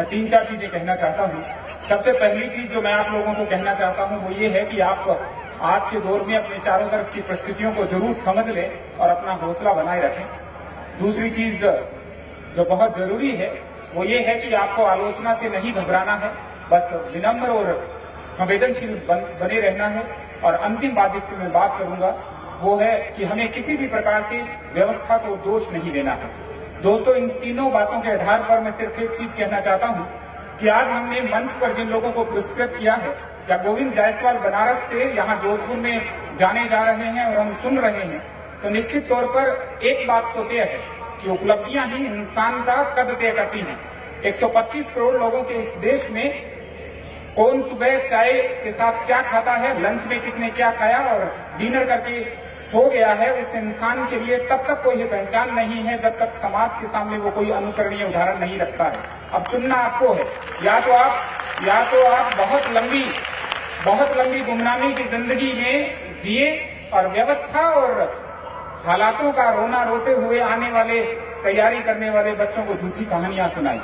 मैं 3-4 चीजें कहना चाहता हूँ। सबसे पहली चीज जो मैं आप लोगों को कहना चाहता हूँ वो ये है कि आप आज के दौर में अपने चारों तरफ की परिस्थितियों को जरूर समझ लें और अपना हौसला बनाए रखें। दूसरी चीज जो बहुत जरूरी है वो ये है कि आपको आलोचना से नहीं घबराना है, बस विनम्र और संवेदनशील बने रहना है। और अंतिम बात जिसकी मैं बात करूंगा वो है कि हमें किसी भी प्रकार से व्यवस्था को दोष नहीं देना है। दोस्तों, इन तीनों बातों के आधार पर मैं सिर्फ एक चीज कहना चाहता हूं कि आज हमने मंच पर जिन लोगों को पुरस्कृत किया है, या गोविंद जायसवाल बनारस से यहाँ जोधपुर में जाने जा रहे हैं और हम सुन रहे हैं, तो निश्चित तौर पर एक बात तो तय है कि उपलब्धियां ही इंसान का कद तय करती हैं। 125 करोड़ लोगों के इस देश में कौन सुबह चाय के साथ क्या खाता है, लंच में किसने क्या खाया और डिनर करके सो गया है, उस इंसान के लिए तब तक कोई पहचान नहीं है जब तक समाज के सामने वो कोई अनुकरणीय उदाहरण नहीं रखता है। अब चुनना आपको है, या तो आप बहुत लंबी गुमनामी की जिंदगी में जिए और व्यवस्था और हालातों का रोना रोते हुए आने वाले तैयारी करने वाले बच्चों को झूठी कहानियां सुनाई,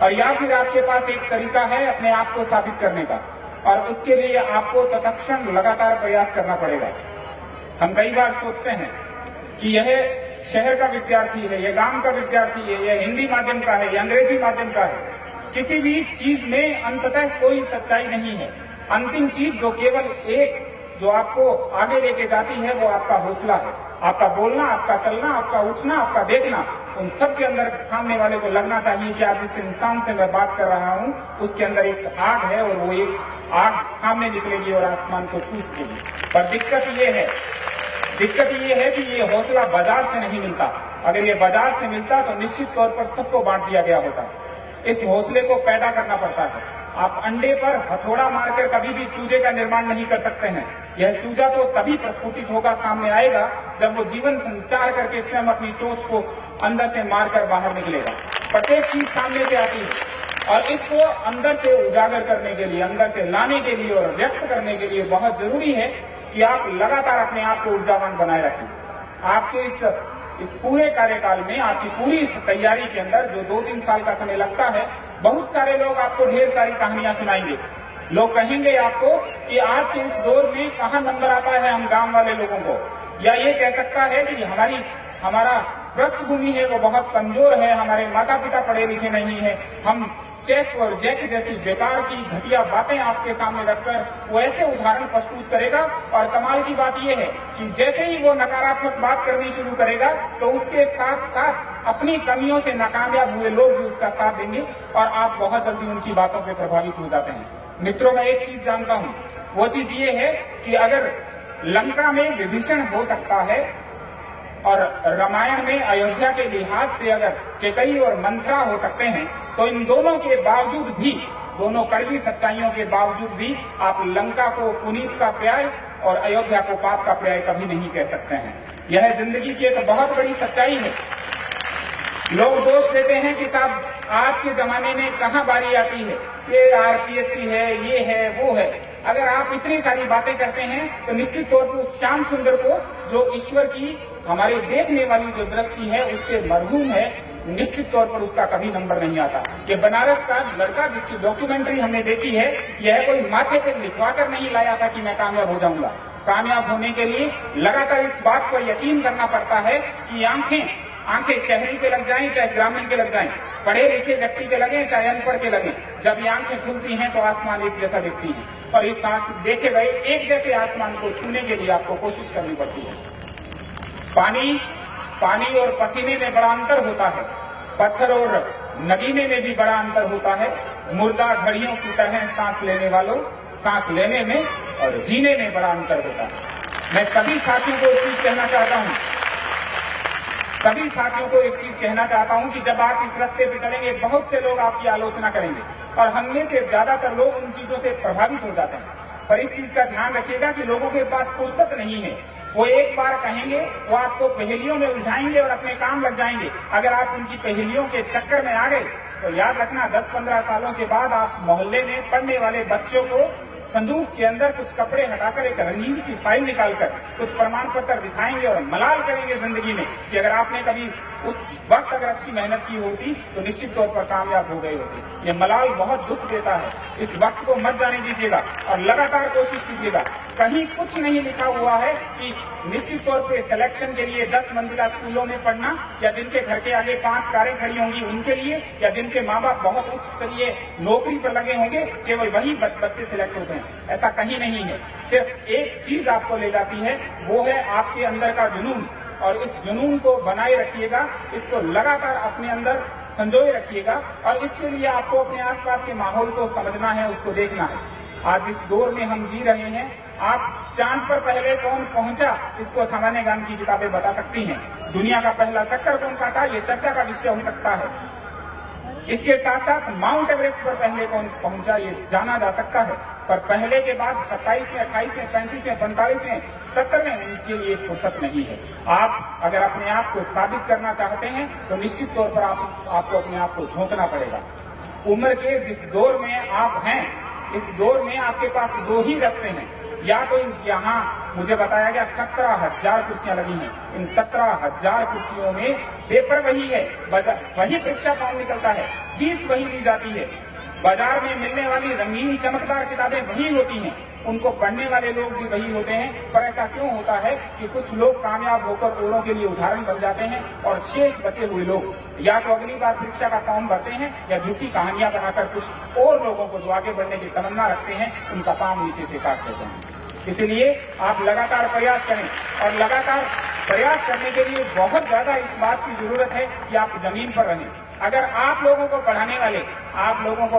और या फिर आपके पास एक तरीका है अपने आप को साबित करने का, और उसके लिए आपको तत्क्षण लगातार प्रयास करना पड़ेगा। हम कई बार सोचते हैं कि यह शहर का विद्यार्थी है, यह गांव का विद्यार्थी है, यह हिंदी माध्यम का है, यह अंग्रेजी माध्यम का है। किसी भी चीज में अंततः कोई सच्चाई नहीं है। अंतिम चीज जो केवल एक जो आपको आगे लेके जाती है वो आपका हौसला है। आपका बोलना, आपका चलना, आपका उठना, आपका देखना, उन सब के अंदर सामने वाले को लगना चाहिए कि आज जिस इंसान से मैं बात कर रहा हूं उसके अंदर एक आग है और वो एक आग सामने निकलेगी और आसमान को छूस लेगी। पर दिक्कत ये है कि ये हौसला बाजार से नहीं मिलता। अगर ये बाजार से मिलता तो निश्चित तौर पर सबको बांट दिया गया होता। इस हौसले को पैदा करना पड़ता है। आप अंडे पर हथौड़ा मारकर कभी भी चूजे का निर्माण नहीं कर सकते हैं। यह चूजा तो तभी प्रस्फुटित होगा, सामने आएगा, जब वो जीवन संचार करके स्वयं अपनी चोंच को अंदर से मारकर बाहर निकलेगा। प्रत्येक चीज सामने से आती है और इसको अंदर से उजागर करने के लिए, अंदर से लाने के लिए और व्यक्त करने के लिए बहुत जरूरी है कि आप लगातार अपने आप को ऊर्जावान बनाए रखें। आपके इस पूरे कार्यकाल में, आपकी पूरी इस तैयारी के अंदर जो 2-3 साल का समय लगता है, बहुत सारे लोग आपको ढेर सारी कहानियां सुनाएंगे। लोग कहेंगे आपको कि आज के इस दौर में कहाँ नंबर आता है हम गांव वाले लोगों को, या ये कह सकता है कि हमारा पृष्ठभूमि है वो बहुत कमजोर है, हमारे माता पिता पढ़े लिखे नहीं है। हम चेक और जैक जैसी बेकार की घटिया बातें आपके सामने रखकर वो ऐसे उदाहरण प्रस्तुत करेगा, और कमाल की बात यह है कि जैसे ही वो नकारात्मक बात करनी शुरू करेगा तो उसके साथ साथ अपनी कमियों से नाकामयाब हुए लोग भी उसका साथ देंगे और आप बहुत जल्दी उनकी बातों पे प्रभावित हो जाते हैं। मित्रों, मैं एक चीज जानता हूं, वो चीज ये है कि अगर लंका में विभीषण हो सकता है और रामायण में अयोध्या के लिहाज से अगर केकई और मंथरा हो सकते हैं, तो इन दोनों के बावजूद भी, दोनों कड़वी सच्चाइयों के बावजूद भी आप लंका को पुनीत का पर्याय और अयोध्या को पाप का पर्याय कभी नहीं कह सकते हैं। यह जिंदगी की एक बहुत बड़ी सच्चाई है। लोग दोष देते हैं कि साहब आज के जमाने में कहाँ बारी आती है, ये आरपीएससी है, ये है, वो है। अगर आप इतनी सारी बातें करते हैं तो निश्चित तौर पर उस श्याम सुंदर को, जो ईश्वर की हमारे देखने वाली जो दृष्टि है उससे मरहूम है, निश्चित तौर पर उसका कभी नंबर नहीं आता। ये बनारस का लड़का जिसकी डॉक्यूमेंट्री हमने देखी है, यह कोई माथे पर लिखवा कर नहीं लाया था कि मैं कामयाब हो जाऊंगा। कामयाब होने के लिए लगातार इस बात पर यकीन करना पड़ता है कि आंखें शहरी के लग जाएं चाहे ग्रामीण के लग जाएं, पढ़े लिखे व्यक्ति के लगे चाहे अनपढ़ के लगे, जब ये आंखें खुलती हैं तो आसमान एक जैसा दिखती है, और इस देखे गए एक जैसे आसमान को छूने के लिए आपको कोशिश करनी पड़ती है। पानी और पसीने में बड़ा अंतर होता है, पत्थर और नगीने में भी बड़ा अंतर होता है। मुर्दा घड़ियों की तरह सांस लेने वालों, सांस लेने में और जीने में बड़ा अंतर होता है। मैं सभी साथियों को एक चीज कहना चाहता हूं कि जब आप इस रास्ते पे चलेंगे, बहुत से लोग आपकी आलोचना करेंगे और हम में से ज्यादातर लोग उन चीजों से प्रभावित हो जाते हैं। पर इस चीज का ध्यान रखिएगा कि लोगों के पास फुर्सत नहीं है। वो एक बार कहेंगे, वो आपको पहेलियों में उलझाएंगे और अपने काम लग जाएंगे। अगर आप उनकी पहेलियों के चक्कर में आ गए तो याद रखना 10-15 सालों के बाद आप मोहल्ले में पढ़ने वाले बच्चों को संदूक के अंदर कुछ कपड़े हटाकर एक रंगीन सी फाइल निकालकर कुछ प्रमाण पत्र दिखाएंगे और मलाल करेंगे जिंदगी में कि अगर आपने कभी उस वक्त अगर अच्छी मेहनत की होती तो निश्चित तौर पर कामयाब हो गए होते। ये मलाल बहुत दुख देता है। इस वक्त को मत जाने दीजिएगा और लगातार कोशिश कीजिएगा। कहीं कुछ नहीं लिखा हुआ है कि निश्चित तौर पे सिलेक्शन के लिए 10 मंजिला स्कूलों में पढ़ना, या जिनके घर के आगे 5 कारें खड़ी होंगी उनके लिए, या जिनके माँ बाप बहुत उच्च स्तरीय नौकरी पर लगे होंगे केवल वही बच्चे सिलेक्ट होते हैं। ऐसा कहीं नहीं है। सिर्फ एक चीज आपको ले जाती है, वो है आपके अंदर का जुनून। और इस जुनून को बनाए रखिएगा, इसको लगातार अपने अंदर संजोए रखिएगा और इसके लिए आपको अपने आसपास के माहौल को समझना है, उसको देखना है। आज इस दौर में हम जी रहे हैं, आप चांद पर पहले कौन पहुंचा इसको सामान्य ज्ञान की किताबें बता सकती हैं। दुनिया का पहला चक्कर कौन काटा ये चर्चा का विषय हो सकता है। इसके साथ साथ माउंट एवरेस्ट पर पहले कौन पहुंचा ये जाना जा सकता है, पर पहले के बाद 27वें, 28वें, 35वें, 45वें, 77वें उनके लिए फुर्सत नहीं है। आप अगर अपने आप को साबित करना चाहते हैं तो निश्चित तौर पर आपको अपने आप को झोंकना पड़ेगा। उम्र के जिस दौर में आप हैं, इस दौर में आपके पास 2 ही रास्ते हैं। या तो यहाँ मुझे बताया गया 17,000 कुर्सियां लगी हैं। इन 17,000 कुर्सियों में पेपर वही है, वही परीक्षा फॉर्म निकलता है, फीस वही ली जाती है, बाजार में मिलने वाली रंगीन चमकदार किताबें वही होती हैं, उनको पढ़ने वाले लोग भी वही होते हैं। पर ऐसा क्यों होता है कि कुछ लोग कामयाब होकर औरों के लिए उदाहरण बन जाते हैं और शेष बचे हुए लोग या तो अगली बार परीक्षा का फॉर्म भरते हैं या झूठी कहानियां बनाकर कुछ और लोगों को जो आगे बढ़ने की तमन्ना रखते हैं उनका पांव नीचे से काट देते हैं। इसलिए आप लगातार प्रयास करें और लगातार प्रयास करने के लिए बहुत ज्यादा इस बात की जरूरत है कि आप जमीन पर रहें। अगर आप लोगों को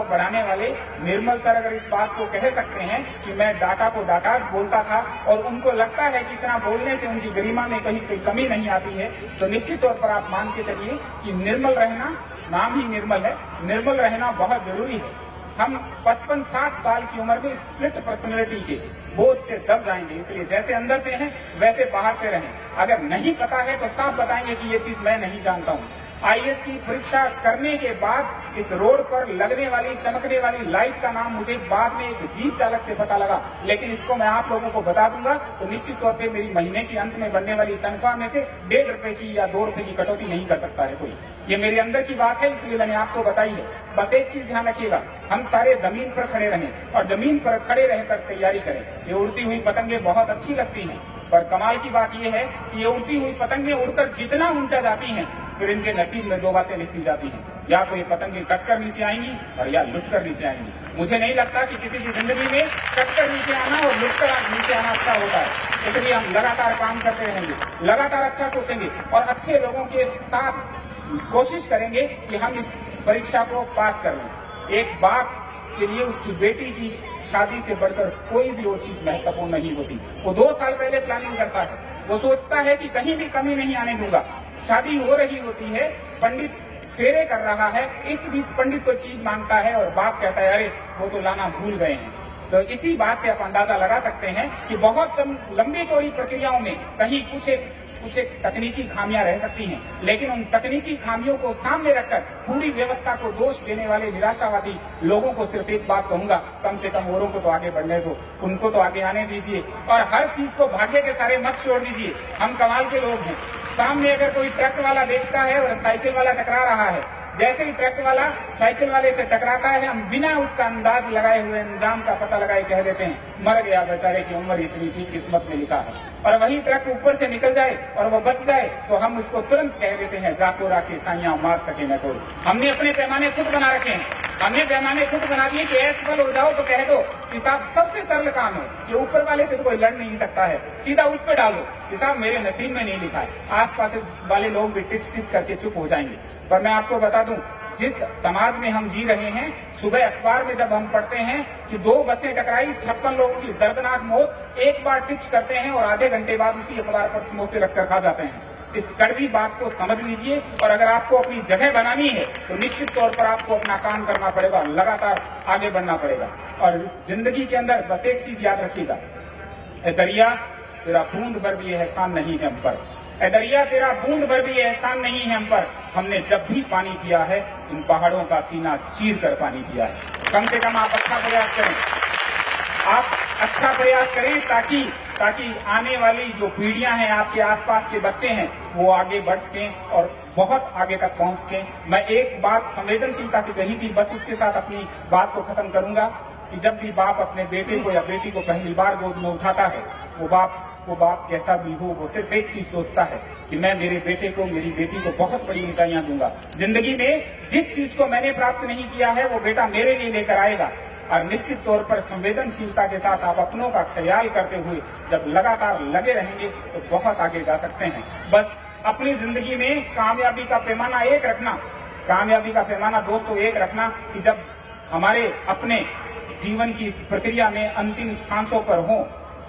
पढ़ाने वाले निर्मल सर अगर इस बात को कह सकते हैं कि मैं डाटा को डाटास बोलता था और उनको लगता है कि इतना बोलने से उनकी गरिमा में कहीं कोई कमी नहीं आती है, तो निश्चित तौर पर आप मान के चलिए कि निर्मल रहना, नाम ही निर्मल है, निर्मल रहना बहुत जरूरी है। हम 55-60 साल की उम्र में स्प्लिट पर्सनैलिटी के बोझ से दब जाएंगे। इसलिए जैसे अंदर से हैं वैसे बाहर से रहें। अगर नहीं पता है तो साफ बताएंगे कि ये चीज मैं नहीं जानता हूँ। आईएएस की परीक्षा करने के बाद इस रोड पर लगने वाली चमकने वाली लाइट का नाम मुझे बाद में एक जीप चालक से पता लगा, लेकिन इसको मैं आप लोगों को बता दूंगा तो निश्चित तौर पे मेरी महीने के अंत में बनने वाली तनख्वाह में से 1.5 रुपए की या 2 रुपए की कटौती नहीं कर सकता है कोई। ये मेरे अंदर की बात है, इसलिए मैंने आपको बताई है। बस एक चीज ध्यान रखिएगा, हम सारे जमीन पर खड़े रहें और जमीन पर खड़े रहकर तैयारी करें। ये उड़ती हुई पतंगे बहुत अच्छी लगती हैं, पर कमाल की बात यह है कि ये उड़ती हुई पतंगे उड़कर जितना ऊंचा जाती हैं फिर इनके नसीब में 2 बातें लिख दी जाती हैं, या तो ये पतंगे कटकर नीचे आएंगी और या लुटकर नीचे आएंगी। मुझे नहीं लगता कि किसी की जिंदगी में कटकर नीचे आना और लुटकर नीचे आना अच्छा होता है। इसलिए हम लगातार काम करते रहेंगे, लगातार अच्छा सोचेंगे और अच्छे लोगों के साथ कोशिश करेंगे कि हम इस परीक्षा को पास कर लें। एक बाप के लिए उसकी बेटी की शादी से बढ़कर कोई भी और चीज महत्वपूर्ण नहीं होती। वो 2 साल पहले प्लानिंग करता है, वो सोचता है कि कहीं भी कमी नहीं आने दूंगा। शादी हो रही होती है, पंडित फेरे कर रहा है, इस बीच पंडित कोई चीज मांगता है और बाप कहता है अरे वो तो लाना भूल गए हैं। तो इसी बात से आप अंदाजा लगा सकते हैं कि बहुत लंबी चौड़ी प्रक्रियाओं में कहीं कुछ एक तकनीकी खामियां रह सकती हैं, लेकिन उन तकनीकी खामियों को सामने रखकर पूरी व्यवस्था को दोष देने वाले निराशावादी लोगों को सिर्फ एक बात कहूंगा, कम से कम औरों को तो आगे बढ़ने दो, उनको तो आगे आने दीजिए और हर चीज को भाग्य के सारे मत छोड़ दीजिए। हम कमाल के लोग हैं। सामने अगर कोई ट्रक वाला देखता है और साइकिल वाला टकरा रहा है, जैसे ही ट्रक वाला साइकिल वाले से टकराता है हम बिना उसका अंदाज लगाए हुए अंजाम का पता लगाए कह देते हैं मर गया बेचारे की उम्र इतनी थी, किस्मत में लिखा है। और वही ट्रक ऊपर से निकल जाए और वो बच जाए तो हम उसको तुरंत कह देते हैं जाको राके साइया मार सके न कोई। हमने अपने पैमाने खुद बना रखे हैं, हमने पैमाने खुद बना दिए कि असफल हो जाओ तो कह दो हिसाब सबसे सरल काम है, ये ऊपर वाले से तो कोई लड़ नहीं सकता है, सीधा उस पर डालो हिसाब मेरे नसीब में नहीं लिखा है। आसपास वाले लोग भी टिच टिच करके चुप हो जाएंगे। पर मैं आपको बता दूं, जिस समाज में हम जी रहे हैं, सुबह अखबार में जब हम पढ़ते हैं कि 2 बसें टकराई, 56 लोगों की दर्दनाक मौत, एक बार टिच करते हैं और आधे घंटे बाद उसी अखबार पर समोसे रखकर खा जाते हैं। इस कड़वी बात को समझ लीजिए और अगर आपको अपनी जगह बनानी है तो निश्चित तौर पर आपको अपना काम करना पड़ेगा, लगातार आगे बढ़ना पड़ेगा। और इस जिंदगी के अंदर बस एक चीज याद रखिएगा, ए दरिया तेरा बूंद भर भी एहसान नहीं है हम पर, ए दरिया तेरा बूंद भर भी एहसान नहीं है हम पर, हमने जब भी पानी पिया है इन पहाड़ों का सीना चीर कर पानी पिया है। कम से कम आप अच्छा प्रयास करें। आप अच्छा प्रयास करें ताकि आने वाली जो पीढ़ियां हैं, आपके आसपास के बच्चे हैं, वो आगे बढ़ सकें और बहुत आगे तक पहुंच सकें। मैं एक बात संवेदनशीलता की कही थी, बस उसके साथ अपनी बात को खत्म करूंगा कि जब भी बाप अपने बेटे को या बेटी को पहली बार गोद में उठाता है, वो बाप कैसा भी हो, वो सिर्फ एक चीज सोचता है कि मैं मेरे बेटे को, मेरी बेटी को बहुत बड़ी ऊंचाइयां दूंगा। जिंदगी में जिस चीज को मैंने प्राप्त नहीं किया है, वो बेटा मेरे लिए लेकर आएगा। और निश्चित तौर पर संवेदनशीलता के साथ आप अपनों का ख्याल करते हुए जब लगातार लगे रहेंगे तो बहुत आगे जा सकते हैं। बस अपनी जिंदगी में कामयाबी का पैमाना एक रखना, कामयाबी का पैमाना दोस्तों एक रखना कि जब हमारे अपने जीवन की इस प्रक्रिया में अंतिम सांसों पर हो,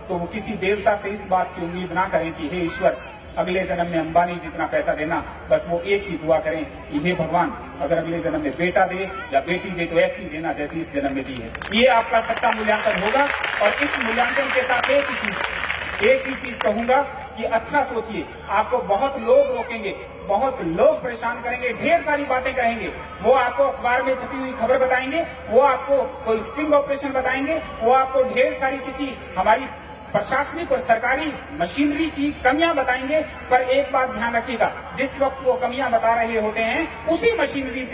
तो वो किसी देवता से इस बात की उम्मीद ना करें कि हे ईश्वर अगले जन्म में अंबानी जितना पैसा देना। बस वो एक ही दुआ करें कि हे भगवान, अगर अगले जन्म में बेटा दे या बेटी दे तो ऐसी देना जैसी इस जन्म में दी है। ये आपका सच्चा मूल्यांकन होगा। और इस मूल्यांकन के साथ एक ही चीज कहूंगा कि अच्छा सोचिए। आपको बहुत लोग रोकेंगे, बहुत लोग परेशान करेंगे, ढेर सारी बातें कहेंगे। वो आपको अखबार में छपी हुई खबर बताएंगे, वो आपको कोई स्टिंग ऑपरेशन बताएंगे, वो आपको ढेर सारी किसी हमारी प्रशासनिक और सरकारी मशीनरी की कमियां बताएंगे। पर एक बात ध्यान रखिएगा, जिस वक्त वो कमियां बता रहे होते हैं, उसी मशीनरी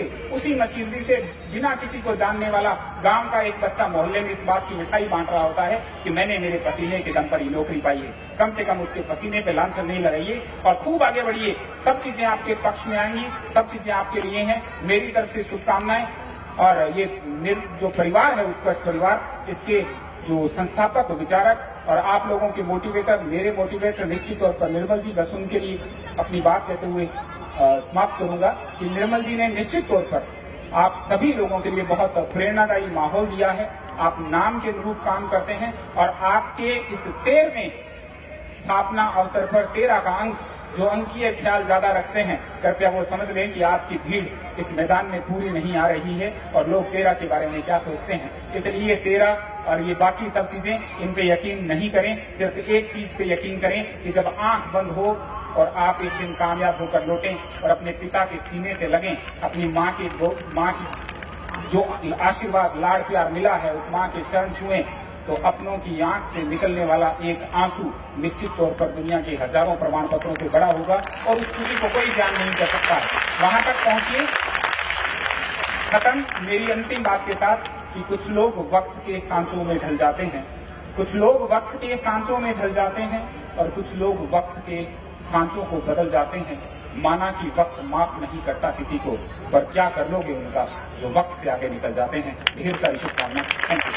से बिना किसी को जानने वाला गांव का एक बच्चा मोहल्ले में इस बात की मिठाई बांट रहा होता है कि मैंने मेरे पसीने के दम पर ही नौकरी पाई है। कम से कम उसके पसीने पे लांछन नहीं लगाइए और खूब आगे बढ़िए। सब चीजें आपके पक्ष में आएंगी, सब चीजें आपके लिए हैं। मेरी तरफ से शुभकामनाएं। और ये जो परिवार है उत्कर्ष परिवार, इसके जो संस्थापक, विचारक और आप लोगों के मोटिवेटर, मेरे मोटिवेटर निश्चित तौर पर निर्मल जी, बस उनके लिए अपनी बात कहते हुए समाप्त करूंगा कि निर्मल जी ने निश्चित तौर पर आप सभी लोगों के लिए बहुत प्रेरणादायी माहौल दिया है। आप नाम के अनुरूप काम करते हैं और आपके इस 13वें स्थापना अवसर पर 13 का अंक, जो अंकीय ख्याल ज्यादा रखते हैं, कृपया वो समझ लें कि आज की भीड़ इस मैदान में पूरी नहीं आ रही है और लोग 13 के बारे में क्या सोचते हैं। इसलिए 13 और ये बाकी सब चीजें, इन पे यकीन नहीं करें। सिर्फ एक चीज पे यकीन करें कि जब आंख बंद हो और आप एक दिन कामयाब होकर लौटें और अपने पिता के सीने से लगें, अपनी माँ की जो आशीर्वाद, लाड़ प्यार मिला है, उस माँ के चरण छुएं, तो अपनों की आंख से निकलने वाला एक आंसू निश्चित तौर पर दुनिया के हजारों प्रमाण पत्रों से बड़ा होगा और उस खुशी को कोई बयान नहीं कर सकता है। वहां तक पहुंचिए। खत्म मेरी अंतिम बात के साथ कि कुछ लोग वक्त के सांचों में ढल जाते हैं, कुछ लोग वक्त के सांचों में ढल जाते हैं और कुछ लोग वक्त के सांचों को बदल जाते हैं। माना कि वक्त माफ नहीं करता किसी को, पर क्या कर लोगे उनका जो वक्त से आगे निकल जाते हैं। ढेर सारी शुभकामनाएं।